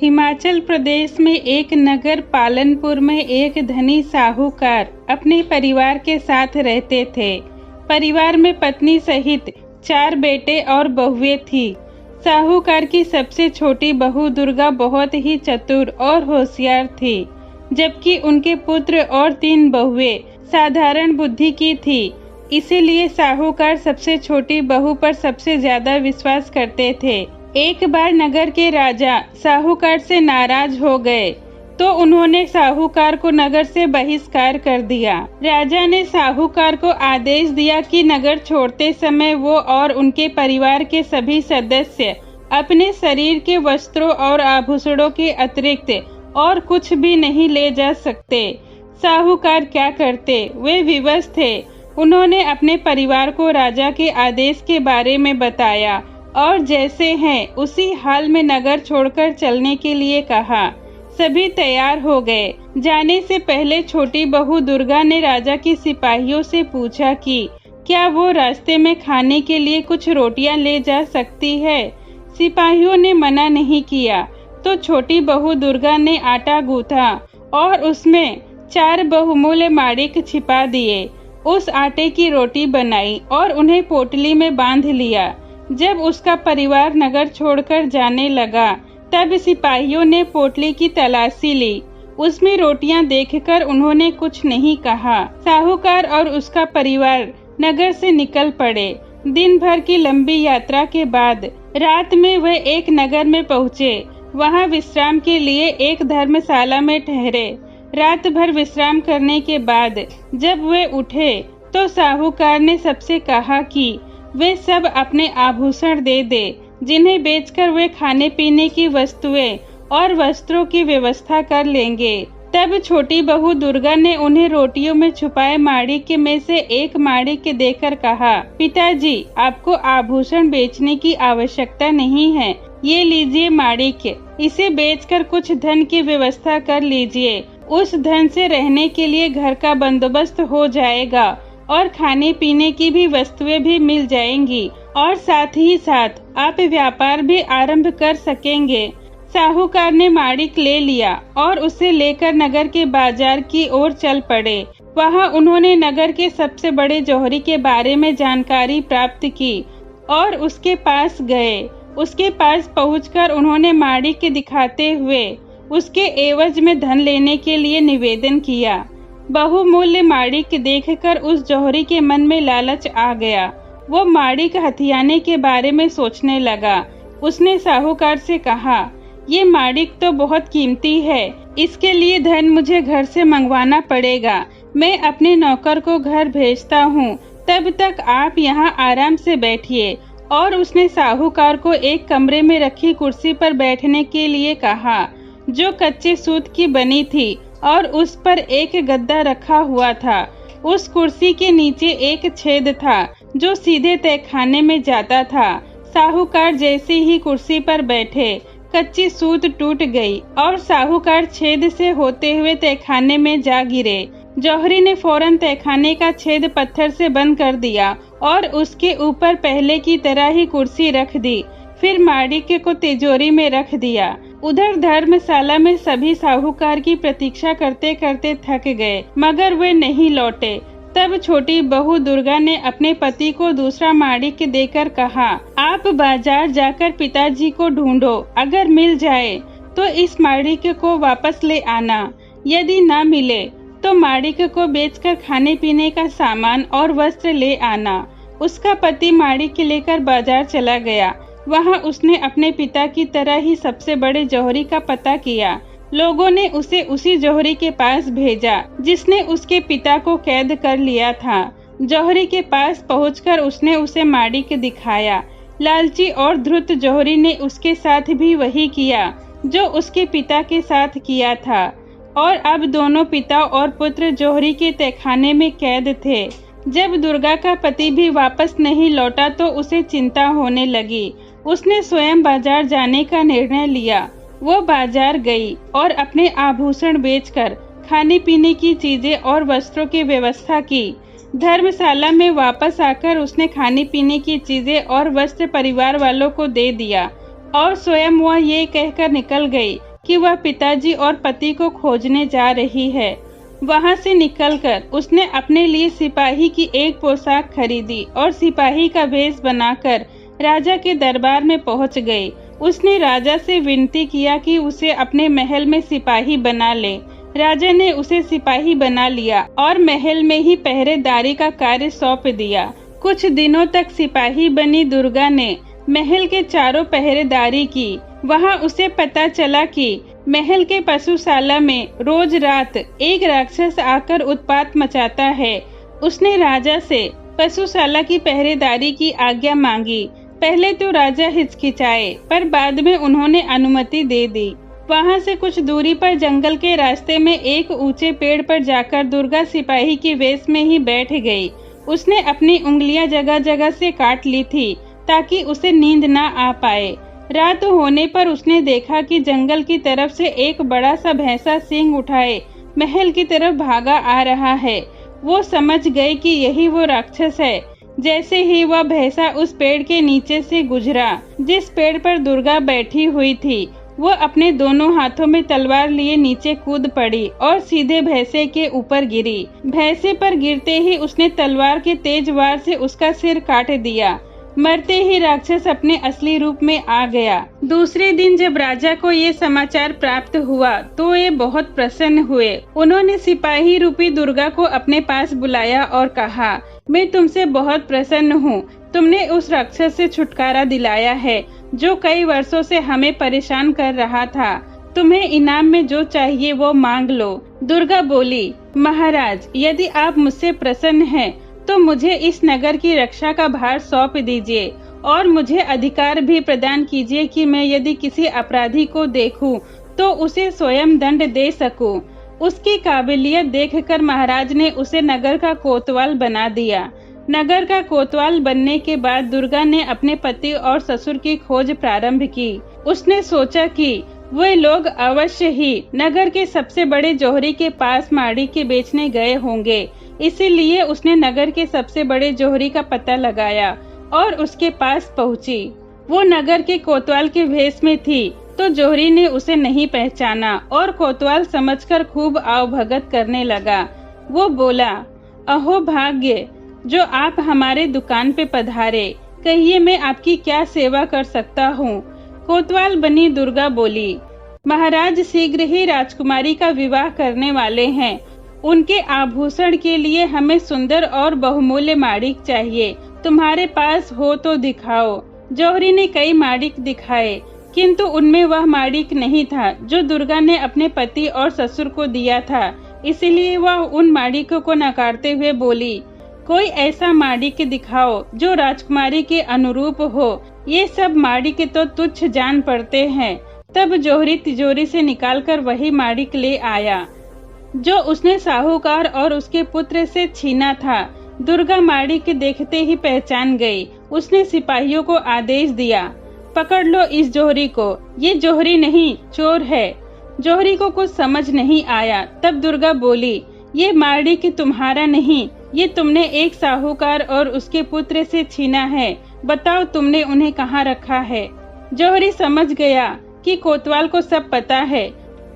हिमाचल प्रदेश में एक नगर पालनपुर में एक धनी साहूकार अपने परिवार के साथ रहते थे। परिवार में पत्नी सहित 4 बेटे और बहुएं थी। साहूकार की सबसे छोटी बहू दुर्गा बहुत ही चतुर और होशियार थी, जबकि उनके पुत्र और 3 बहुएं साधारण बुद्धि की थी। इसीलिए साहूकार सबसे छोटी बहू पर सबसे ज्यादा विश्वास करते थे। एक बार नगर के राजा साहूकार से नाराज हो गए तो उन्होंने साहूकार को नगर से बहिष्कार कर दिया। राजा ने साहूकार को आदेश दिया कि नगर छोड़ते समय वो और उनके परिवार के सभी सदस्य अपने शरीर के वस्त्रों और आभूषणों के अतिरिक्त और कुछ भी नहीं ले जा सकते। साहूकार क्या करते, वे विवश थे। उन्होंने अपने परिवार को राजा के आदेश के बारे में बताया और जैसे हैं उसी हाल में नगर छोड़कर चलने के लिए कहा। सभी तैयार हो गए। जाने से पहले छोटी बहू दुर्गा ने राजा के सिपाहियों से पूछा कि क्या वो रास्ते में खाने के लिए कुछ रोटियां ले जा सकती है। सिपाहियों ने मना नहीं किया तो छोटी बहू दुर्गा ने आटा गूंथा और उसमें 4 बहुमूल्य माणिक छिपा दिए। उस आटे की रोटी बनाई और उन्हें पोटली में बांध लिया। जब उसका परिवार नगर छोड़कर जाने लगा तब सिपाहियों ने पोटली की तलाशी ली। उसमें रोटियां देखकर उन्होंने कुछ नहीं कहा। साहूकार और उसका परिवार नगर से निकल पड़े। दिन भर की लंबी यात्रा के बाद रात में वे एक नगर में पहुँचे। वहां विश्राम के लिए एक धर्मशाला में ठहरे। रात भर विश्राम करने के बाद जब वे उठे तो साहूकार ने सबसे कहा कि वे सब अपने आभूषण दे दे, जिन्हें बेचकर वे खाने पीने की वस्तुएं और वस्त्रों की व्यवस्था कर लेंगे। तब छोटी बहू दुर्गा ने उन्हें रोटियों में छुपाए माणिक में से एक माणिक देकर कहा, पिताजी, आपको आभूषण बेचने की आवश्यकता नहीं है। ये लीजिए माणिक, इसे बेचकर कुछ धन की व्यवस्था कर लीजिए। उस धन से रहने के लिए घर का बंदोबस्त हो जाएगा और खाने पीने की भी वस्तुएं भी मिल जाएंगी और साथ ही साथ आप व्यापार भी आरंभ कर सकेंगे। साहूकार ने माणिक ले लिया और उसे लेकर नगर के बाजार की ओर चल पड़े। वहां उन्होंने नगर के सबसे बड़े जौहरी के बारे में जानकारी प्राप्त की और उसके पास गए। उसके पास पहुंचकर उन्होंने माणिक दिखाते हुए उसके एवज में धन लेने के लिए निवेदन किया। बहुमूल्य माणिक देखकर उस जौहरी के मन में लालच आ गया। वो माणिक हथियाने के बारे में सोचने लगा। उसने साहूकार से कहा, ये माणिक तो बहुत कीमती है, इसके लिए धन मुझे घर से मंगवाना पड़ेगा। मैं अपने नौकर को घर भेजता हूँ, तब तक आप यहाँ आराम से बैठिए। और उसने साहूकार को एक कमरे में रखी कुर्सी पर बैठने के लिए कहा, जो कच्चे सूत की बनी थी और उस पर एक गद्दा रखा हुआ था। उस कुर्सी के नीचे एक छेद था जो सीधे तहखाने में जाता था। साहूकार जैसे ही कुर्सी पर बैठे, कच्ची सूत टूट गई और साहूकार छेद से होते हुए तहखाने में जा गिरे। जौहरी ने फौरन तहखाने का छेद पत्थर से बंद कर दिया और उसके ऊपर पहले की तरह ही कुर्सी रख दी। फिर माणिक को तिजोरी में रख दिया। उधर धर्मशाला में सभी साहूकार की प्रतीक्षा करते करते थक गए, मगर वे नहीं लौटे। तब छोटी बहू दुर्गा ने अपने पति को दूसरा माणिक देकर कहा, आप बाजार जाकर पिताजी को ढूंढो। अगर मिल जाए तो इस माणिक को वापस ले आना। यदि न मिले तो माणिक को बेचकर खाने पीने का सामान और वस्त्र ले आना। उसका पति माणिक लेकर बाजार चला गया। वहां उसने अपने पिता की तरह ही सबसे बड़े जौहरी का पता किया। लोगों ने उसे उसी जौहरी के पास भेजा जिसने उसके पिता को कैद कर लिया था। जौहरी के पास पहुंचकर उसने उसे माणिक दिखाया। लालची और धूर्त जौहरी ने उसके साथ भी वही किया जो उसके पिता के साथ किया था और अब दोनों पिता और पुत्र जौहरी के तहखाने में कैद थे। जब दुर्गा का पति भी वापस नहीं लौटा तो उसे चिंता होने लगी। उसने स्वयं बाजार जाने का निर्णय लिया। वो बाजार गई और अपने आभूषण बेचकर खाने पीने की चीजें और वस्त्रों की व्यवस्था की। धर्मशाला में वापस आकर उसने खाने पीने की चीजें और वस्त्र परिवार वालों को दे दिया और स्वयं वह ये कहकर निकल गई कि वह पिताजी और पति को खोजने जा रही है। वहां से निकलकर उसने अपने लिए सिपाही की एक पोशाक खरीदी और सिपाही का वेश बनाकर राजा के दरबार में पहुंच गई। उसने राजा से विनती किया कि उसे अपने महल में सिपाही बना ले। राजा ने उसे सिपाही बना लिया और महल में ही पहरेदारी का कार्य सौंप दिया। कुछ दिनों तक सिपाही बनी दुर्गा ने महल के चारों पहरेदारी की। वहां उसे पता चला कि महल के पशुशाला में रोज रात एक राक्षस आकर उत्पात मचाता है। उसने राजा से पशुशाला की पहरेदारी की आज्ञा मांगी। पहले तो राजा हिचकिचाए, पर बाद में उन्होंने अनुमति दे दी। वहां से कुछ दूरी पर जंगल के रास्ते में एक ऊंचे पेड़ पर जाकर दुर्गा सिपाही के वेश में ही बैठ गई। उसने अपनी उंगलियां जगह जगह से काट ली थी ताकि उसे नींद ना आ पाए। रात होने पर उसने देखा कि जंगल की तरफ से एक बड़ा सा भैंसा सींग उठाए महल की तरफ भागा आ रहा है। वो समझ गई कि यही वो राक्षस है। जैसे ही वह भैंसा उस पेड़ के नीचे से गुजरा जिस पेड़ पर दुर्गा बैठी हुई थी, वो अपने दोनों हाथों में तलवार लिए नीचे कूद पड़ी और सीधे भैंसे के ऊपर गिरी। भैंसे पर गिरते ही उसने तलवार के तेज वार से उसका सिर काट दिया। मरते ही राक्षस अपने असली रूप में आ गया। दूसरे दिन जब राजा को ये समाचार प्राप्त हुआ तो ये बहुत प्रसन्न हुए। उन्होंने सिपाही रूपी दुर्गा को अपने पास बुलाया और कहा, मैं तुमसे बहुत प्रसन्न हूँ। तुमने उस राक्षस से छुटकारा दिलाया है जो कई वर्षों से हमें परेशान कर रहा था। तुम्हें इनाम में जो चाहिए वो मांग लो। दुर्गा बोली, महाराज, यदि आप मुझसे प्रसन्न हैं तो मुझे इस नगर की रक्षा का भार सौंप दीजिए और मुझे अधिकार भी प्रदान कीजिए कि मैं यदि किसी अपराधी को देखूं तो उसे स्वयं दंड दे सकूं। उसकी काबिलियत देखकर महाराज ने उसे नगर का कोतवाल बना दिया। नगर का कोतवाल बनने के बाद दुर्गा ने अपने पति और ससुर की खोज प्रारंभ की। उसने सोचा कि वे लोग अवश्य ही नगर के सबसे बड़े जौहरी के पास माड़ी के बेचने गए होंगे। इसीलिए उसने नगर के सबसे बड़े जौहरी का पता लगाया और उसके पास पहुंची। वो नगर के कोतवाल के भेष में थी तो जौहरी ने उसे नहीं पहचाना और कोतवाल समझकर खूब आवभगत करने लगा। वो बोला, अहो भाग्य, जो आप हमारे दुकान पे पधारे, कहिए मैं आपकी क्या सेवा कर सकता हूँ। कोतवाल बनी दुर्गा बोली, महाराज शीघ्र ही राजकुमारी का विवाह करने वाले हैं। उनके आभूषण के लिए हमें सुंदर और बहुमूल्य माणिक चाहिए। तुम्हारे पास हो तो दिखाओ। जौहरी ने कई माणिक दिखाए किंतु उनमें वह माणिक नहीं था जो दुर्गा ने अपने पति और ससुर को दिया था। इसलिए वह उन माणिकों को नकारते हुए बोली, कोई ऐसा माणिक दिखाओ जो राजकुमारी के अनुरूप हो। ये सब माणिक तो तुच्छ जान पड़ते हैं। तब जौहरी तिजोरी से निकालकर वही माणिक ले आया जो उसने साहूकार और उसके पुत्र से छीना था। दुर्गा माणिक देखते ही पहचान गई। उसने सिपाहियों को आदेश दिया, पकड़ लो इस जौहरी को। ये जौहरी नहीं, चोर है। जौहरी को कुछ समझ नहीं आया। तब दुर्गा बोली, ये माणिक तुम्हारा नहीं, ये तुमने एक साहूकार और उसके पुत्र से छीना है। बताओ तुमने उन्हें कहाँ रखा है। जौहरी समझ गया कि कोतवाल को सब पता है।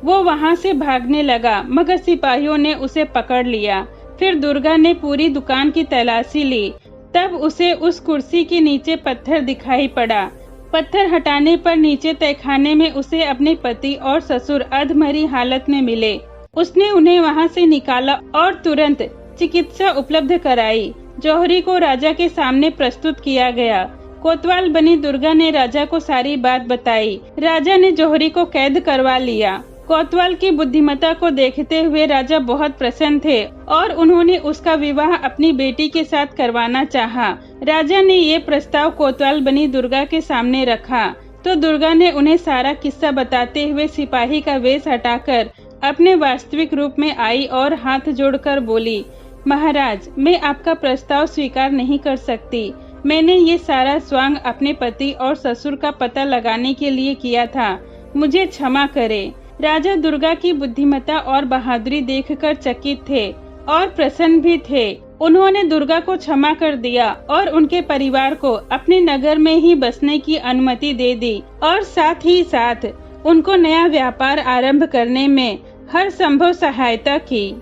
वो वहां से भागने लगा मगर सिपाहियों ने उसे पकड़ लिया। फिर दुर्गा ने पूरी दुकान की तलाशी ली। तब उसे उस कुर्सी के नीचे पत्थर दिखाई पड़ा। पत्थर हटाने पर नीचे तहखाने में उसे अपने पति और ससुर अधमरी हालत में मिले। उसने उन्हें वहां से निकाला और तुरंत चिकित्सा उपलब्ध कराई। जौहरी को राजा के सामने प्रस्तुत किया गया। कोतवाल बनी दुर्गा ने राजा को सारी बात बताई। राजा ने जौहरी को कैद करवा लिया। कोतवाल की बुद्धिमत्ता को देखते हुए राजा बहुत प्रसन्न थे और उन्होंने उसका विवाह अपनी बेटी के साथ करवाना चाहा। राजा ने ये प्रस्ताव कोतवाल बनी दुर्गा के सामने रखा तो दुर्गा ने उन्हें सारा किस्सा बताते हुए सिपाही का वेश हटाकर अपने वास्तविक रूप में आई और हाथ जोड़कर बोली, महाराज, मैं आपका प्रस्ताव स्वीकार नहीं कर सकती। मैंने ये सारा स्वांग अपने पति और ससुर का पता लगाने के लिए किया था। मुझे क्षमा करे। राजा दुर्गा की बुद्धिमत्ता और बहादुरी देखकर चकित थे और प्रसन्न भी थे। उन्होंने दुर्गा को क्षमा कर दिया और उनके परिवार को अपने नगर में ही बसने की अनुमति दे दी और साथ ही साथ उनको नया व्यापार आरंभ करने में हर संभव सहायता की।